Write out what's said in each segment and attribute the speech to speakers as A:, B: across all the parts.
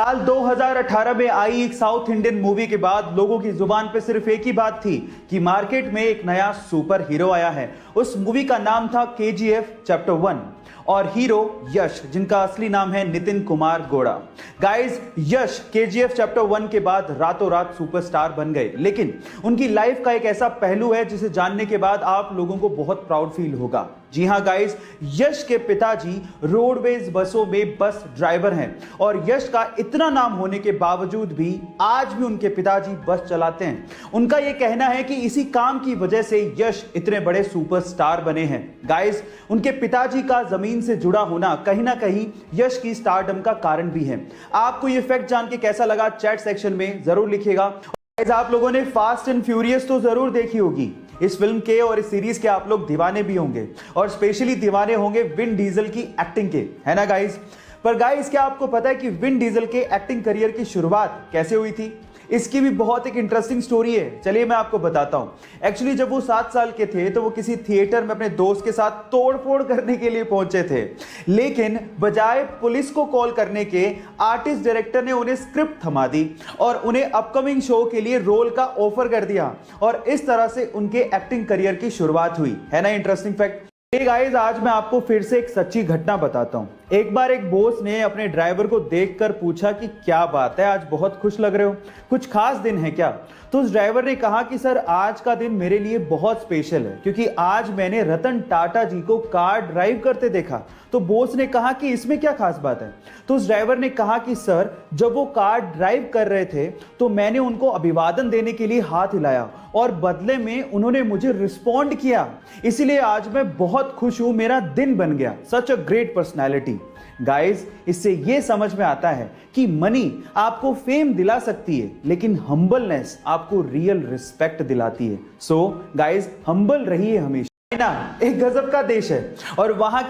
A: साल 2018 में आई एक साउथ इंडियन मूवी के बाद लोगों की जुबान पे सिर्फ एक ही बात थी कि मार्केट में एक नया सुपर हीरो आया है। उस मूवी का नाम था केजीएफ चैप्टर 1 और हीरो यश, जिनका असली नाम है नितिन कुमार गौड़ा। गाइस, यश केजीएफ चैप्टर 1 के बाद रातों रात सुपरस्टार बन गए, लेकिन उनकी लाइफ का एक ऐसा पहलू है जिसे जानने के बाद आप लोगों को बहुत प्राउड फील होगा। जी हां गाइस, यश के पिताजी रोडवेज बसों में बस ड्राइवर हैं और यश का इतना नाम होने के बावजूद भी आज भी उनके पिताजी बस चलाते हैं। उनका यह कहना है कि इसी काम की वजह से यश इतने बड़े सुपरस्टार बने हैं। गाइस, उनके पिताजी का जमीन से जुड़ा होना कहीं ना कहीं यश की स्टारडम का कारण भी है। आपको यह फैक्ट जान के कैसा लगा चैट सेक्शन में जरूर लिखिएगा। गाइस, आप लोगों ने फास्ट एंड फ्यूरियस तो जरूर देखी होगी। इस फिल्म के और इस सीरीज के आप लोग दीवाने भी होंगे और स्पेशली दीवाने होंगे विन डीजल की एक्टिंग के, है ना गाइस। पर गाइस, क्या आपको पता है कि विन डीजल के एक्टिंग करियर की शुरुआत कैसे हुई थी? इसकी भी बहुत एक इंटरेस्टिंग स्टोरी है। चलिए मैं आपको बताता हूं। एक्चुअली जब वो 7 साल के थे तो वो किसी थिएटर में अपने दोस्त के साथ तोड़फोड़ करने के लिए पहुंचे थे, लेकिन बजाय पुलिस को कॉल करने के आर्टिस्ट डायरेक्टर ने उन्हें स्क्रिप्ट थमा दी और उन्हें अपकमिंग शो के लिए रोल का ऑफर कर दिया और इस तरह से उनके एक्टिंग करियर की शुरुआत हुई। है ना इंटरेस्टिंग फैक्ट। गाइस, आज मैं आपको फिर से एक सच्ची घटना बताता हूं। एक बार एक बॉस ने अपने ड्राइवर को देखकर पूछा कि क्या बात है, आज बहुत खुश लग रहे हो, कुछ खास दिन है क्या? तो उस ड्राइवर ने कहा कि सर, आज का दिन मेरे लिए बहुत स्पेशल है क्योंकि आज मैंने रतन टाटा जी को कार ड्राइव करते देखा। तो बॉस ने कहा कि इसमें क्या खास बात है? तो उस ड्राइवर ने कहा कि सर, जब वो कार ड्राइव कर रहे थे तो मैंने उनको अभिवादन देने के लिए हाथ हिलाया और बदले में उन्होंने मुझे रिस्पॉन्ड किया, इसीलिए आज मैं बहुत खुश हूं, मेरा दिन बन गया। सच अ ग्रेट पर्सनैलिटी। गाइस, इससे यह समझ में आता है कि मनी आपको फेम दिला सकती है, लेकिन हम्बलनेस आपको रियल रिस्पेक्ट दिलाती है। सो गाइस, हम्बल रहिए हमेशा। चाइना एक गजब का देश है और वहां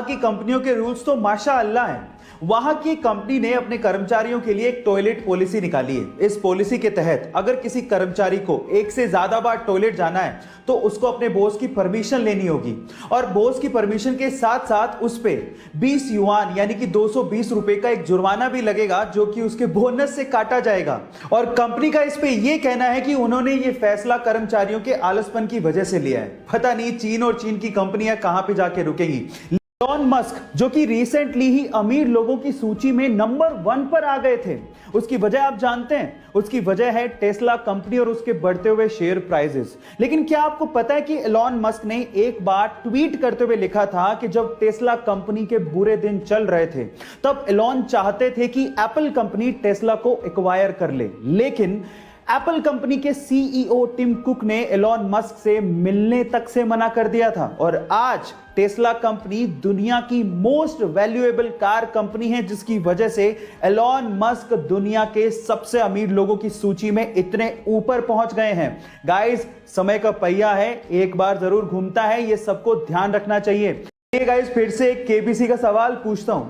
A: की कंपनियों के रूल्स तो माशाअल्लाह हैं। वहां की कंपनी ने अपने कर्मचारियों के लिए एक टॉयलेट पॉलिसी निकाली है। इस पॉलिसी के तहत अगर किसी कर्मचारी को एक से ज्यादा बार टॉयलेट जाना है तो उसको अपने बॉस की परमिशन लेनी होगी और बॉस की परमिशन के साथ साथ उस पे 20 युआन यानी कि 220 रुपए का एक जुर्माना भी लगेगा, जो कि उसके बोनस से काटा जाएगा। और कंपनी का इस पे यह कहना है कि उन्होंने ये फैसला कर्मचारियों के आलसपन की वजह से लिया है। पता नहीं चीन और चीन की कंपनियां कहां पे जाके रुकेंगी। एलॉन मस्क, जो कि रिसेंटली ही अमीर लोगों की सूची में नंबर 1 पर आ गए थे, उसकी वजह आप जानते हैं? उसकी वजह है टेस्ला कंपनी और उसके बढ़ते हुए शेयर प्राइसेस। लेकिन क्या आपको पता है कि एलॉन मस्क ने एक बार ट्वीट करते हुए लिखा था कि जब टेस्ला कंपनी के बुरे दिन चल रहे थे तब एलॉन चाहते थे कि एप्पल कंपनी टेस्ला को एक्वायर कर ले, लेकिन एप्पल कंपनी के सीईओ टिम कुक ने एलॉन मस्क से मिलने तक से मना कर दिया था और आज टेस्ला कंपनी दुनिया की मोस्ट वैल्यूएबल कार कंपनी है, जिसकी वजह से एलॉन मस्क दुनिया के सबसे अमीर लोगों की सूची में इतने ऊपर पहुंच गए हैं। गाइस, समय का पहिया है, एक बार जरूर घूमता है, ये सबको ध्यान रखना चाहिए। गाइस, फिर से एक केबीसी का सवाल पूछता हूं।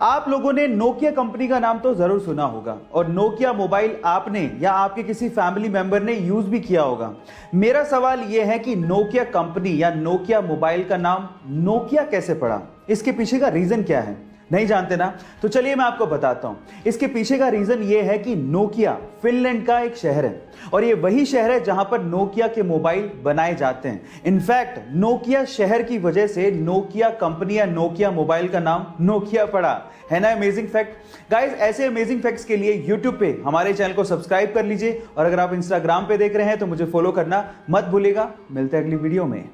A: आप लोगों ने नोकिया कंपनी का नाम तो जरूर सुना होगा और नोकिया मोबाइल आपने या आपके किसी फैमिली मेंबर ने यूज भी किया होगा। मेरा सवाल यह है कि नोकिया कंपनी या नोकिया मोबाइल का नाम नोकिया कैसे पड़ा? इसके पीछे का रीजन क्या है? नहीं जानते ना? तो चलिए मैं आपको बताता हूं। इसके पीछे का रीजन यह है कि नोकिया फिनलैंड का एक शहर है और यह वही शहर है जहां पर नोकिया के मोबाइल बनाए जाते हैं। इनफैक्ट नोकिया शहर की वजह से नोकिया कंपनी या नोकिया मोबाइल का नाम नोकिया पड़ा। है ना अमेजिंग फैक्ट। गाइस, ऐसे अमेजिंग फैक्ट्स के लिए यूट्यूब पे हमारे चैनल को सब्सक्राइब कर लीजिए और अगर आप इंस्टाग्राम पे देख रहे हैं तो मुझे फॉलो करना मत भूलिएगा। मिलते हैं अगली वीडियो में।